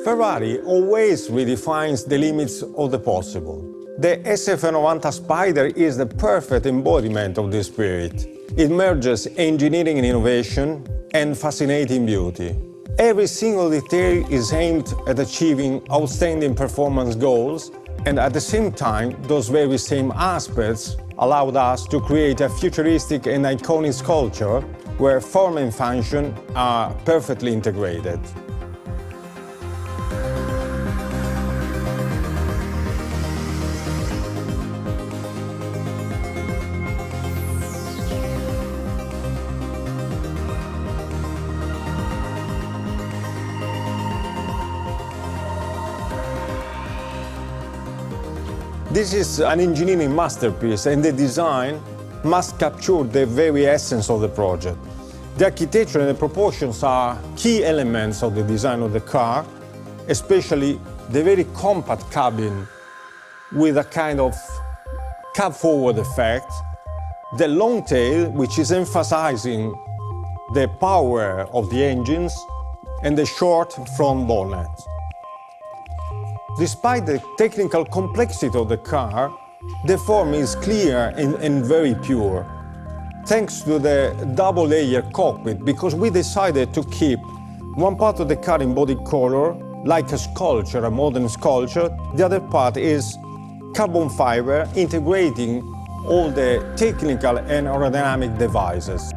Ferrari always redefines the limits of the possible. The SF90 Spider is the perfect embodiment of this spirit. It merges engineering and innovation and fascinating beauty. Every single detail is aimed at achieving outstanding performance goals, and at the same time, those very same aspects allowed us to create a futuristic and iconic sculpture where form and function are perfectly integrated. This is an engineering masterpiece, and the design must capture the very essence of the project. The architecture and the proportions are key elements of the design of the car, especially the very compact cabin with a kind of cab-forward effect, the long tail, which is emphasizing the power of the engines, and the short front bonnet. Despite the technical complexity of the car, the form is clear and very pure, thanks to the double-layer cockpit, because we decided to keep one part of the car in body color, like a sculpture, a modern sculpture. The other part is carbon fiber, integrating all the technical and aerodynamic devices.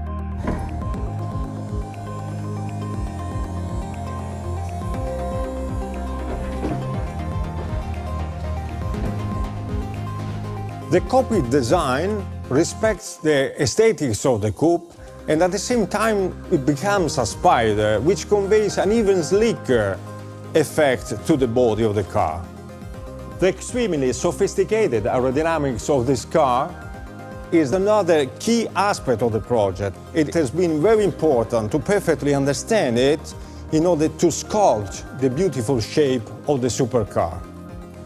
The cockpit design respects the aesthetics of the coupe, and at the same time it becomes a spider, which conveys an even slicker effect to the body of the car. The extremely sophisticated aerodynamics of this car is another key aspect of the project. It has been very important to perfectly understand it in order to sculpt the beautiful shape of the supercar.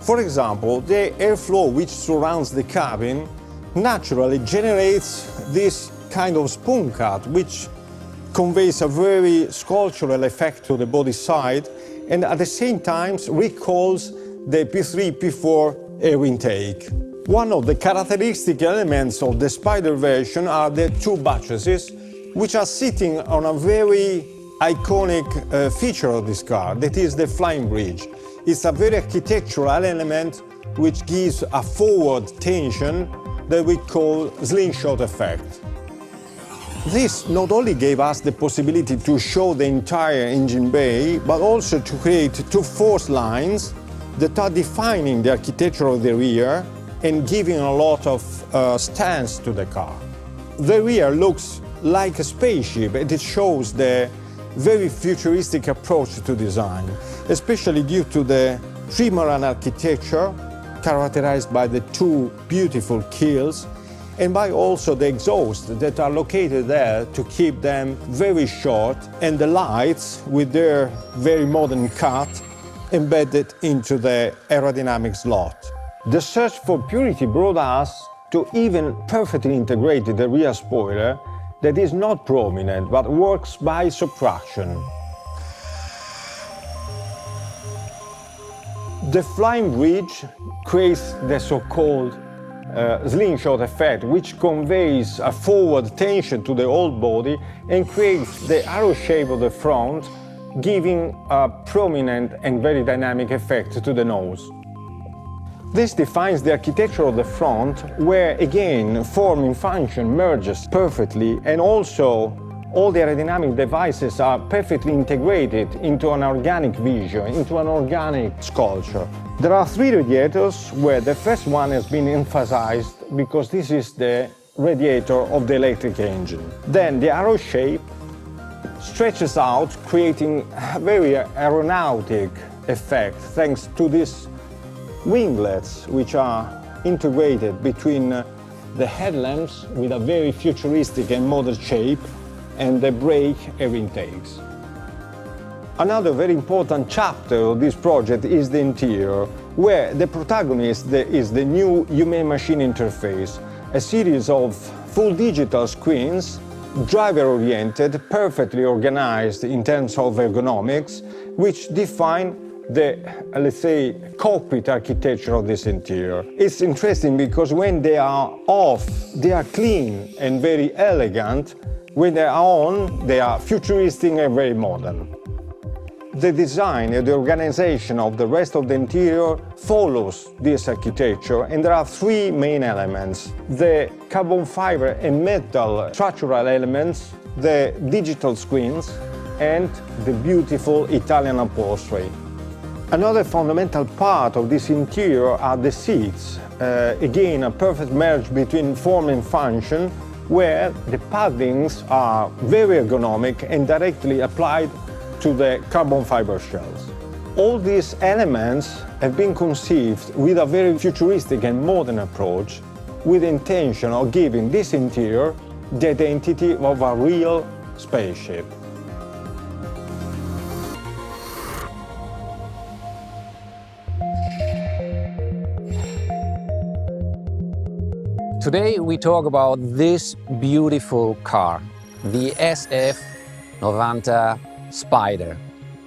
For example, the airflow which surrounds the cabin naturally generates this kind of spoon cut, which conveys a very sculptural effect to the body side, and at the same time recalls the P3, P4 air intake. One of the characteristic elements of the Spider version are the two buttresses, which are sitting on a very iconic feature of this car, that is the flying bridge. It's a very architectural element which gives a forward tension that we call slingshot effect. This not only gave us the possibility to show the entire engine bay, but also to create two force lines that are defining the architecture of the rear and giving a lot of stance to the car. The rear looks like a spaceship, and it shows the very futuristic approach to design, especially due to the trimaran architecture characterized by the two beautiful keels and by also the exhausts that are located there to keep them very short, and the lights with their very modern cut embedded into the aerodynamic slot. The search for purity brought us to even perfectly integrate the rear spoiler that is not prominent but works by subtraction. The flying bridge creates the so-called slingshot effect, which conveys a forward tension to the whole body and creates the arrow shape of the front, giving a prominent and very dynamic effect to the nose. This defines the architecture of the front, where again form and function merges perfectly, and also all the aerodynamic devices are perfectly integrated into an organic vision, into an organic sculpture. There are three radiators, where the first one has been emphasized because this is the radiator of the electric engine. Then the arrow shape stretches out, creating a very aeronautic effect thanks to these winglets, which are integrated between the headlamps with a very futuristic and modern shape and the brake air intakes. Another very important chapter of this project is the interior, where the protagonist is the new human-machine interface, a series of full digital screens, driver-oriented, perfectly organized in terms of ergonomics, which define the, let's say, cockpit architecture of this interior. It's interesting because when they are off, they are clean and very elegant. When they are on, they are futuristic and very modern. The design and the organization of the rest of the interior follows this architecture, and there are three main elements: the carbon fiber and metal structural elements, the digital screens, and the beautiful Italian upholstery. Another fundamental part of this interior are the seats. Again, a perfect marriage between form and function, where the paddings are very ergonomic and directly applied to the carbon fiber shells. All these elements have been conceived with a very futuristic and modern approach, with the intention of giving this interior the identity of a real spaceship. Today we talk about this beautiful car, the SF90 Spider.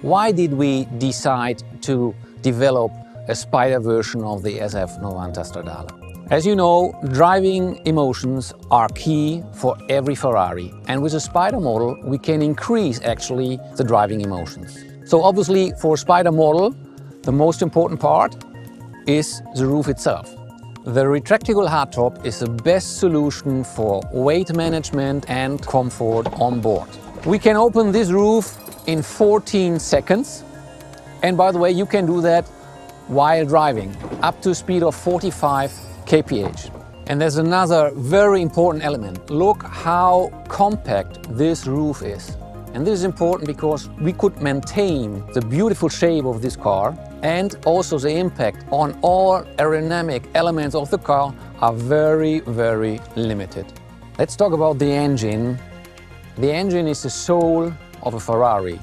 Why did we decide to develop a Spider version of the SF90 Stradale? As you know, driving emotions are key for every Ferrari, and with a Spider model we can increase actually the driving emotions. So obviously for a Spider model the most important part is the roof itself. The retractable hardtop is the best solution for weight management and comfort on board. We can open this roof in 14 seconds, and by the way, you can do that while driving, up to a speed of 45 kph. And there's another very important element. Look how compact this roof is. And this is important because we could maintain the beautiful shape of this car, and also the impact on all aerodynamic elements of the car are very, very limited. Let's talk about the engine. The engine is the soul of a Ferrari.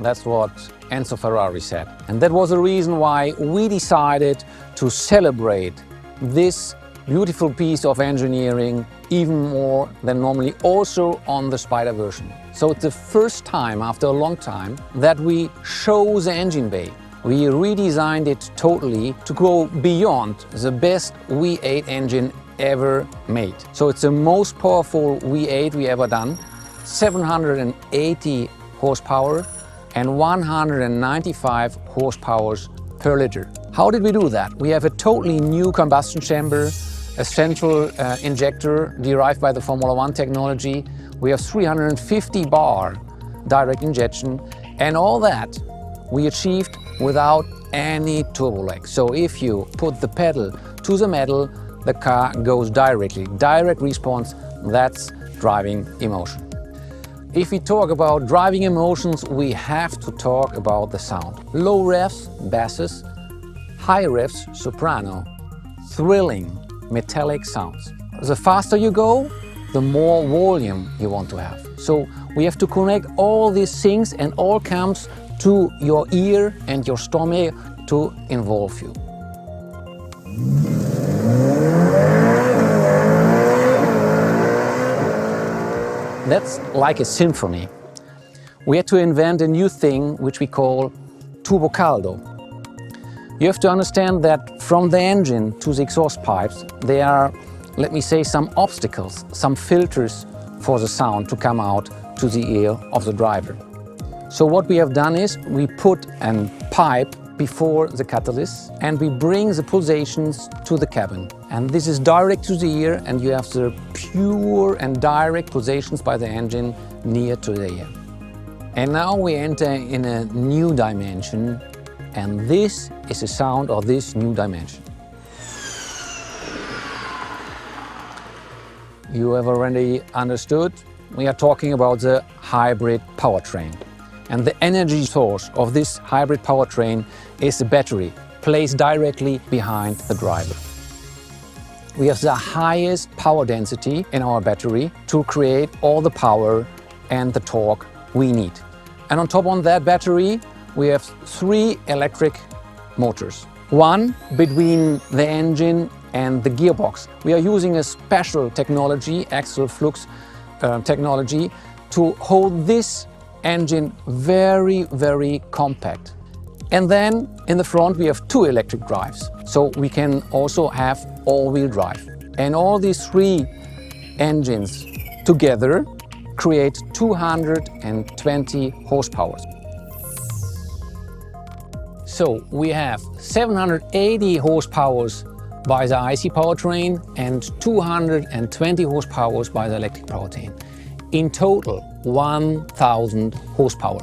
That's what Enzo Ferrari said. And that was the reason why we decided to celebrate this beautiful piece of engineering even more than normally, also on the Spider version. So it's the first time after a long time that we show the engine bay. We redesigned it totally to go beyond the best V8 engine ever made. So it's the most powerful V8 we ever done, 780 horsepower and 195 horsepower per liter. How did we do that? We have a totally new combustion chamber, a central injector derived by the Formula One technology. We have 350 bar direct injection, and all that we achieved without any turbo lag. So if you put the pedal to the metal, the car goes directly. Direct response, that's driving emotion. If we talk about driving emotions, we have to talk about the sound. Low revs, basses, high revs, soprano, thrilling, metallic sounds. The faster you go, the more volume you want to have. So we have to connect all these things, and all comes to your ear and your stomach to involve you. That's like a symphony. We had to invent a new thing which we call turbo caldo. You have to understand that from the engine to the exhaust pipes there are, let me say, some obstacles, some filters for the sound to come out to the ear of the driver. So what we have done is we put a pipe before the catalyst and we bring the pulsations to the cabin. And this is direct to the ear, and you have the pure and direct pulsations by the engine near to the ear. And now we enter in a new dimension, and this is the sound of this new dimension. You have already understood, we are talking about the hybrid powertrain. And the energy source of this hybrid powertrain is the battery, placed directly behind the driver. We have the highest power density in our battery to create all the power and the torque we need. And on top of that battery, we have 3 electric motors. One between the engine and the gearbox. We are using a special technology, axial flux technology, to hold this engine very, very compact. And then in the front we have 2 electric drives. So we can also have all-wheel drive. And all these 3 engines together create 220 horsepower. So we have 780 horsepower by the IC powertrain and 220 horsepower by the electric powertrain. In total, 1000 horsepower.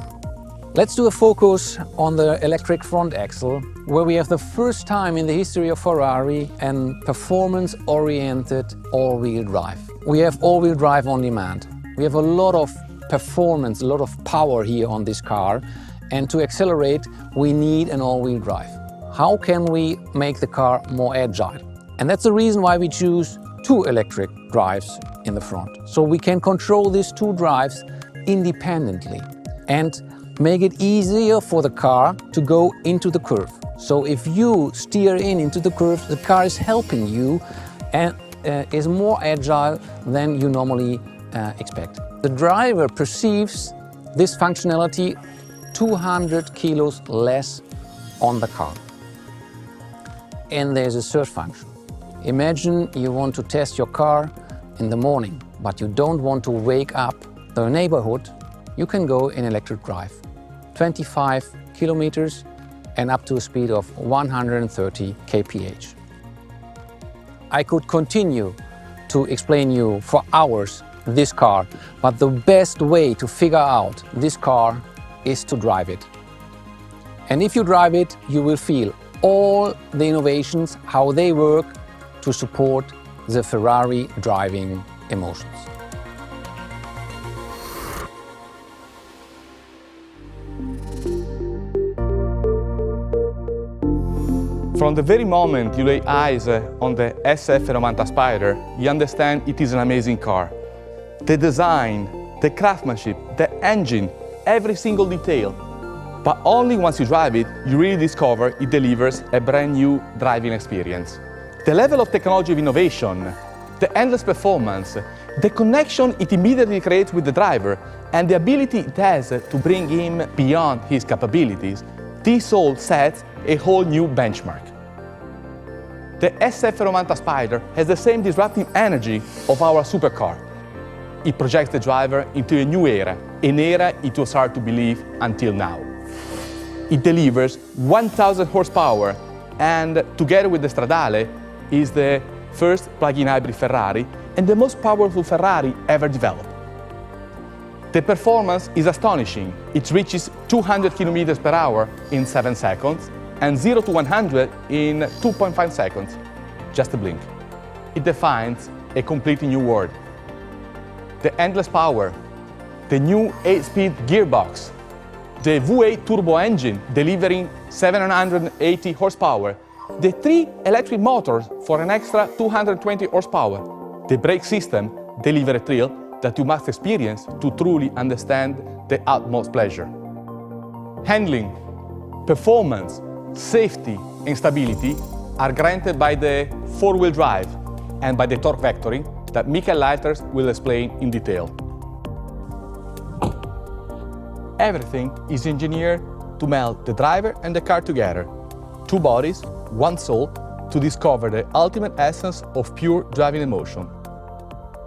Let's do a focus on the electric front axle, where we have the first time in the history of Ferrari an performance-oriented all-wheel drive. We have all-wheel drive on demand. We have a lot of performance, a lot of power here on this car, and to accelerate we need an all-wheel drive. How can we make the car more agile? And that's the reason why we choose 2 electric drives in the front. So we can control these 2 drives independently and make it easier for the car to go into the curve. So if you steer into the curve, the car is helping you and is more agile than you normally expect. The driver perceives this functionality 200 kilos less on the car. And there's a third function. Imagine you want to test your car in the morning, but you don't want to wake up the neighborhood. You can go in electric drive, 25 kilometers and up to a speed of 130 kph. I could continue to explain you for hours this car, but the best way to figure out this car is to drive it. And if you drive it, you will feel all the innovations, how they work to support the Ferrari driving emotions. From the very moment you lay eyes on the SF90 Spider, you understand it is an amazing car. The design, the craftsmanship, the engine, every single detail. But only once you drive it, you really discover it delivers a brand new driving experience. The level of technology of innovation, the endless performance, the connection it immediately creates with the driver, and the ability it has to bring him beyond his capabilities, this all sets a whole new benchmark. The SF90 Spider has the same disruptive energy of our supercar. It projects the driver into a new era, an era it was hard to believe until now. It delivers 1000 horsepower and, together with the Stradale, is the first plug-in hybrid Ferrari and the most powerful Ferrari ever developed. The performance is astonishing. It reaches 200 km per hour in 7 seconds and 0 to 100 in 2.5 seconds, just a blink. It defines a completely new world. The endless power, the new 8-speed gearbox, the V8 turbo engine delivering 780 horsepower, the 3 electric motors for an extra 220 horsepower. The brake system delivers a thrill that you must experience to truly understand the utmost pleasure. Handling, performance, safety and stability are granted by the 4-wheel drive and by the torque vectoring that Michael Leiters will explain in detail. Everything is engineered to meld the driver and the car together. 2 bodies, 1 soul, to discover the ultimate essence of pure driving emotion.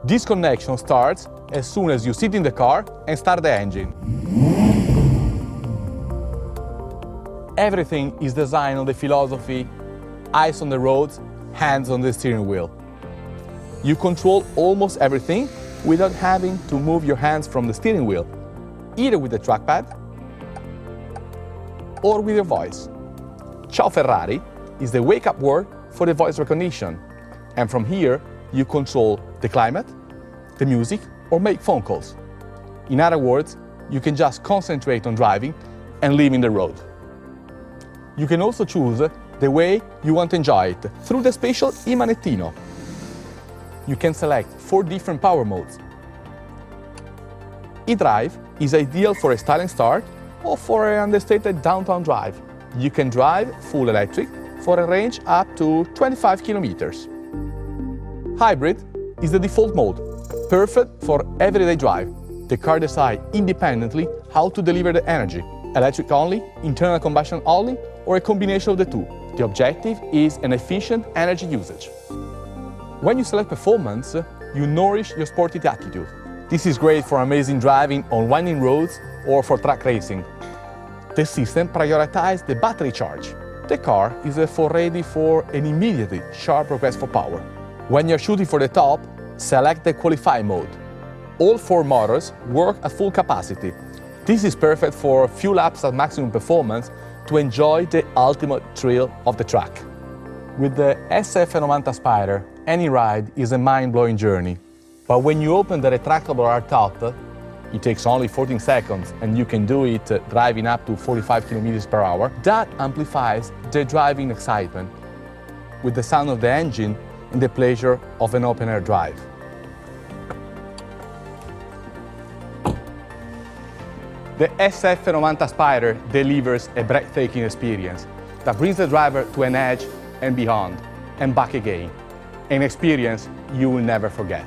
This connection starts as soon as you sit in the car and start the engine. Everything is designed on the philosophy, eyes on the roads, hands on the steering wheel. You control almost everything without having to move your hands from the steering wheel, either with the trackpad or with your voice. Ciao Ferrari is the wake-up word for the voice recognition, and from here you control the climate, the music, or make phone calls. In other words, you can just concentrate on driving and leaving the road. You can also choose the way you want to enjoy it through the special e-manettino. You can select 4 different power modes. E-Drive is ideal for a styling start or for an understated downtown drive. You can drive full electric for a range up to 25 kilometers. Hybrid is the default mode, perfect for everyday drive. The car decides independently how to deliver the energy, electric only, internal combustion only, or a combination of the two. The objective is an efficient energy usage. When you select performance, you nourish your sporty attitude. This is great for amazing driving on winding roads or for track racing. The system prioritizes the battery charge. The car is therefore ready for an immediately sharp request for power. When you're shooting for the top, select the qualify mode. All 4 motors work at full capacity. This is perfect for a few laps at maximum performance to enjoy the ultimate thrill of the track. With the SF90 Spider, any ride is a mind-blowing journey. But when you open the retractable hardtop, it takes only 14 seconds and you can do it driving up to 45 km per hour. That amplifies the driving excitement with the sound of the engine and the pleasure of an open-air drive. The SF90 Spider delivers a breathtaking experience that brings the driver to an edge and beyond, and back again. An experience you will never forget.